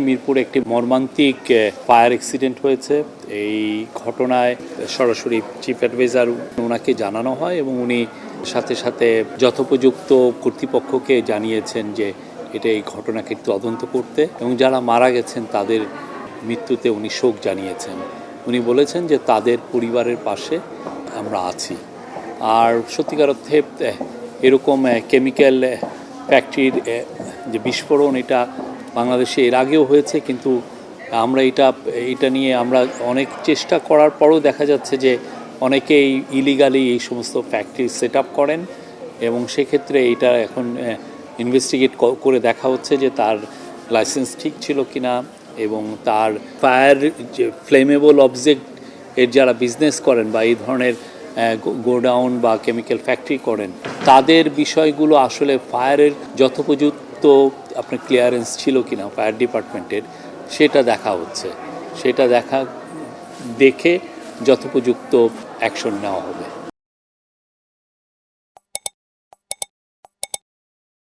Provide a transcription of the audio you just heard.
মিরপুরে একটি মর্মান্তিক ফায়ার অ্যাক্সিডেন্ট হয়েছে। এই ঘটনায় সরাসরি চিফ অ্যাডভাইজার ওনাকে জানানো হয় এবং উনি সাথে সাথে যথোপযুক্ত কর্তৃপক্ষকে জানিয়েছেন যে এই ঘটনাকে তদন্ত করতে এবং যারা মারা গেছেন তাদের মৃত্যুতে উনি শোক জানিয়েছেন। উনি বলেছেন যে তাদের পরিবারের পাশে আমরা আছি। আর সত্যিকার অর্থে এরকম কেমিক্যাল ফ্যাক্টরির যে বিস্ফোরণ এটা বাংলাদেশে এর আগেও হয়েছে, কিন্তু আমরা এটা নিয়ে আমরা অনেক চেষ্টা করার পরও দেখা যাচ্ছে যে অনেকেই ইলিগালি এই সমস্ত ফ্যাক্টরি সেট আপ করেন এবং সেক্ষেত্রে এটা এখন ইনভেস্টিগেট করে দেখা হচ্ছে যে তার লাইসেন্স ঠিক ছিল কিনা এবং তার ফায়ার যে ফ্লেমেবল অবজেক্ট এর যারা বিজনেস করেন বা এই ধরনের গোডাউন বা কেমিক্যাল ফ্যাক্টরি করেন তাদের বিষয়গুলো আসলে ফায়ারের যথোপযুক্ত আপনার ক্লিয়ারেন্স ছিল কিনা ফায়ার ডিপার্টমেন্টের সেটা দেখা হচ্ছে। সেটা দেখে যথোপযুক্ত অ্যাকশন নেওয়া হবে।